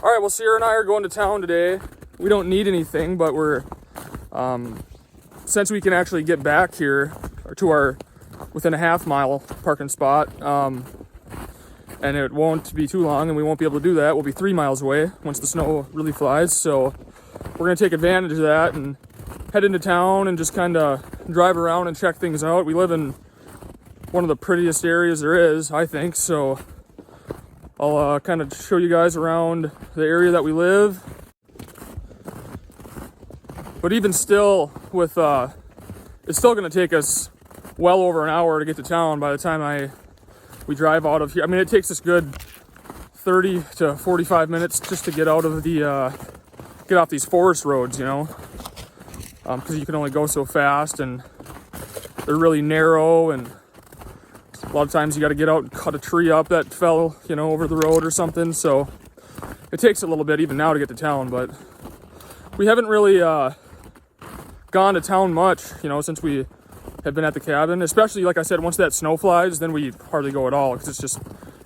All right, well, Cierra and I are going to town today. We don't need anything, but we're, since we can actually get back here to our within a half-mile parking spot, and it won't be too long, and we won't be able to do that. We'll be 3 miles away once the snow really flies. So we're gonna take advantage of that and head into town and just kind of drive around and check things out. We live in one of the prettiest areas there is, I think. So I'll kind of show you guys around the area that we live. But even still, with it's still gonna take us well over an hour to get to town by the time we drive out of here. I mean, it takes us good 30 to 45 minutes just to get out of the get off these forest roads, you know, because you can only go so fast and they're really narrow, and a lot of times you got to get out and cut a tree up that fell, you know, over the road or something. So it takes a little bit even now to get to town, but we haven't really gone to town much, you know, since we have been at the cabin. Especially, like I said, once that snow flies, then we hardly go at all because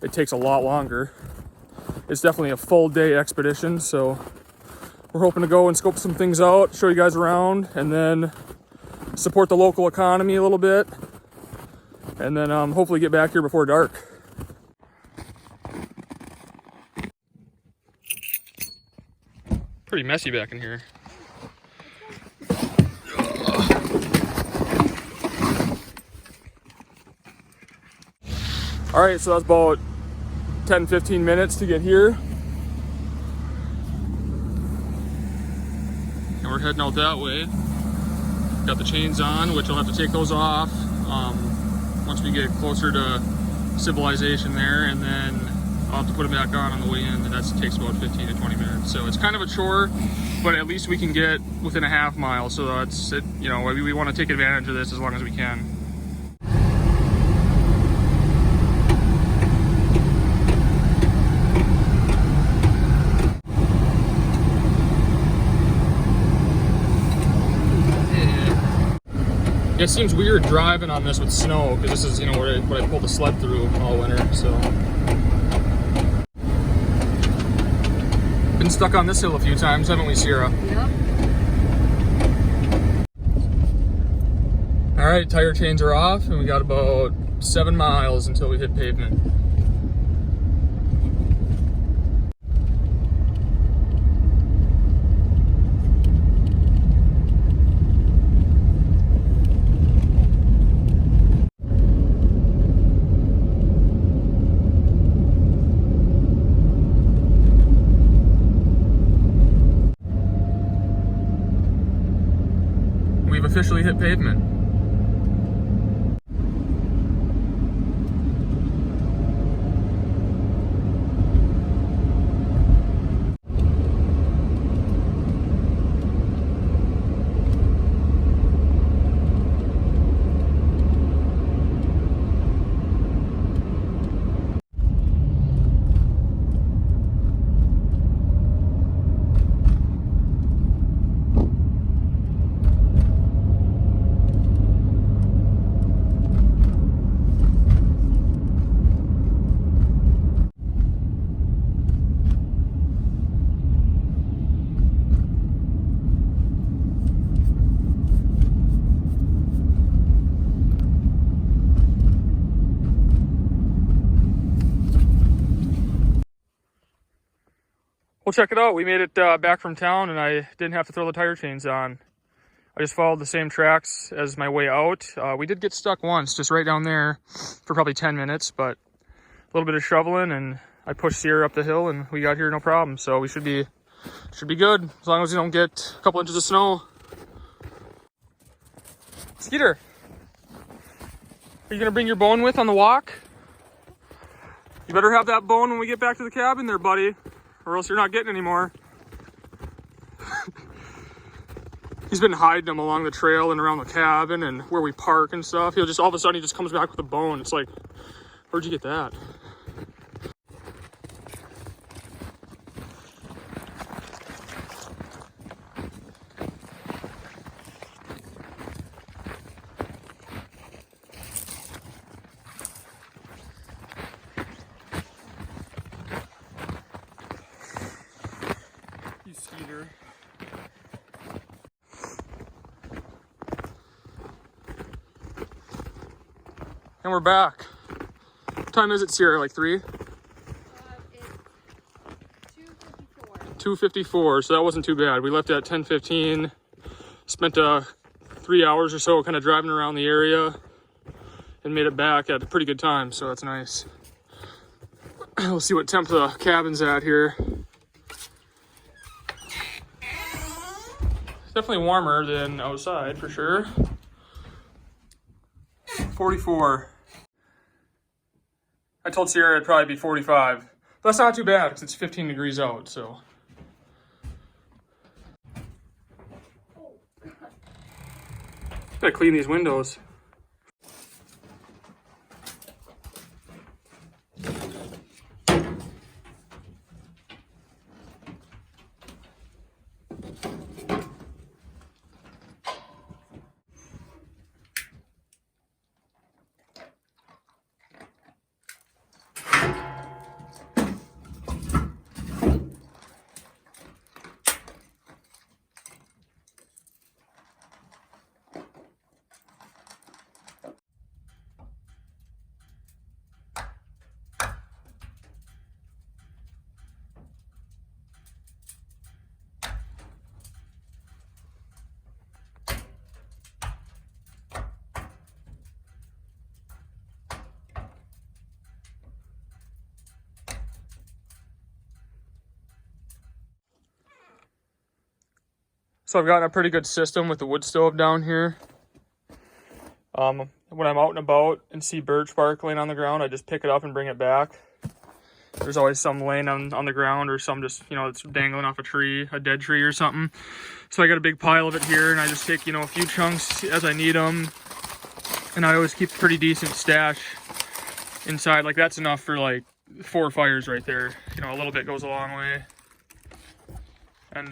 it takes a lot longer. It's definitely a full day expedition, so we're hoping to go and scope some things out, show you guys around, and then support the local economy a little bit, and then hopefully get back here before dark. Pretty messy back in here. All right, so that's about 10-15 minutes to get here. And we're heading out that way. Got the chains on, which I'll have to take those off once we get closer to civilization there, and then I'll have to put them back on the way in, and that takes about 15 to 20 minutes. So it's kind of a chore, but at least we can get within a half mile. So that's it. You know, we want to take advantage of this as long as we can. It seems weird driving on this with snow, because this is, you know, what I pulled the sled through all winter, so. Been stuck on this hill a few times, haven't we, Cierra? Yep. All right, tire chains are off, and we got about 7 miles until we hit pavement. We've officially hit pavement. Well, check it out. We made it back from town, and I didn't have to throw the tire chains on. I just followed the same tracks as my way out. We did get stuck once, just right down there for probably 10 minutes, but a little bit of shoveling, and I pushed Cierra up the hill, and we got here no problem. So we should be good, as long as we don't get a couple inches of snow. Skeeter, are you gonna bring your bone with on the walk? You better have that bone when we get back to the cabin there, buddy, or else you're not getting any more. He's been hiding them along the trail and around the cabin and where we park and stuff. He'll just, all of a sudden, he just comes back with a bone. It's like, where'd you get that? And we're back. What time is it, Sierra? Like 3? It's 2:54. 2:54, so that wasn't too bad. We left at 10:15. Spent 3 hours or so kind of driving around the area and made it back at a pretty good time, so that's nice. We'll see what temp the cabin's at here. It's definitely warmer than outside for sure. 44. I told Sierra it'd probably be 45. But that's not too bad because it's 15 degrees out, so. Gotta clean these windows. So I've gotten a pretty good system with the wood stove down here. When I'm out and about and see birch bark laying on the ground, I just pick it up and bring it back. There's always some laying on the ground or some just, it's dangling off a tree, a dead tree or something. So I got a big pile of it here and I just take, a few chunks as I need them. And I always keep a pretty decent stash inside. Like that's enough for like 4 fires right there. A little bit goes a long way. And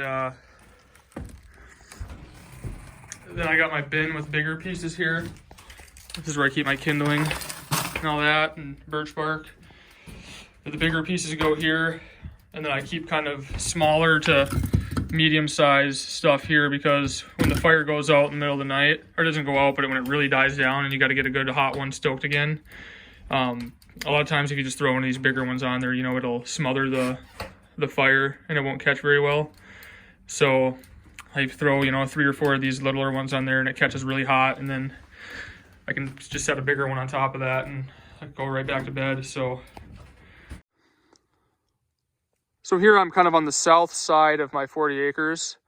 then I got my bin with bigger pieces here. This is where I keep my kindling and all that, and birch bark. The bigger pieces go here, and then I keep kind of smaller to medium-sized stuff here because when the fire goes out in the middle of the night, or it doesn't go out, but when it really dies down and you got to get a good hot one stoked again, a lot of times if you just throw one of these bigger ones on there, it'll smother the fire and it won't catch very well. So I throw, 3 or 4 of these littler ones on there and it catches really hot, and then I can just set a bigger one on top of that and go right back to bed. So here I'm kind of on the south side of my 40 acres.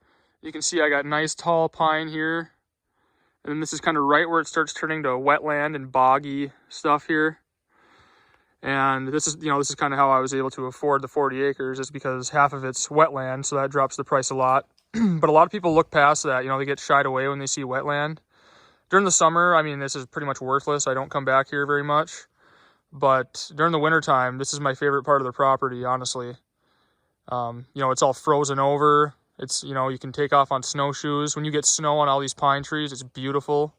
You can see I got nice tall pine here. And then this is kind of right where it starts turning to wetland and boggy stuff here. And this is, this is kind of how I was able to afford the 40 acres, is because half of it's wetland, so that drops the price a lot. But a lot of people look past that, they get shied away when they see wetland. During the summer, this is pretty much worthless. I don't come back here very much. But during the wintertime, this is my favorite part of the property, honestly. It's all frozen over. It's, you can take off on snowshoes. When you get snow on all these pine trees, it's beautiful.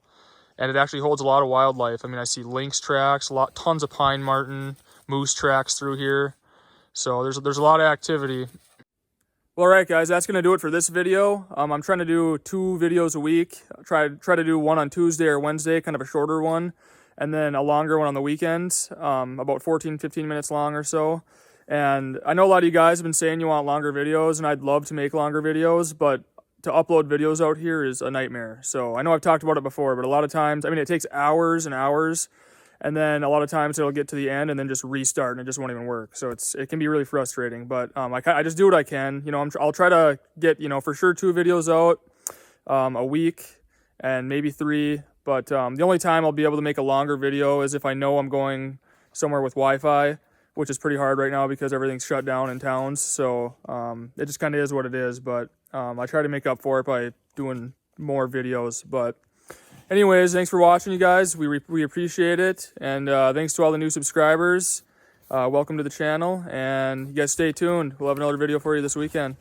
And it actually holds a lot of wildlife. I see lynx tracks, tons of pine marten, moose tracks through here. So there's a lot of activity. Well, all right, guys, that's going to do it for this video. I'm trying to do 2 videos a week. Try to do one on Tuesday or Wednesday, kind of a shorter one, and then a longer one on the weekends, about 14, 15 minutes long or so. And I know a lot of you guys have been saying you want longer videos, and I'd love to make longer videos, but to upload videos out here is a nightmare. So I know I've talked about it before, but a lot of times, it takes hours and hours. And then a lot of times it'll get to the end and then just restart and it just won't even work. So it can be really frustrating, but I just do what I can. I'll try to get, for sure 2 videos out a week and maybe 3. But the only time I'll be able to make a longer video is if I know I'm going somewhere with Wi-Fi, which is pretty hard right now because everything's shut down in towns. So it just kind of is what it is. But I try to make up for it by doing more videos. But anyways, thanks for watching, you guys. We appreciate it. And thanks to all the new subscribers. Welcome to the channel. And you guys stay tuned. We'll have another video for you this weekend.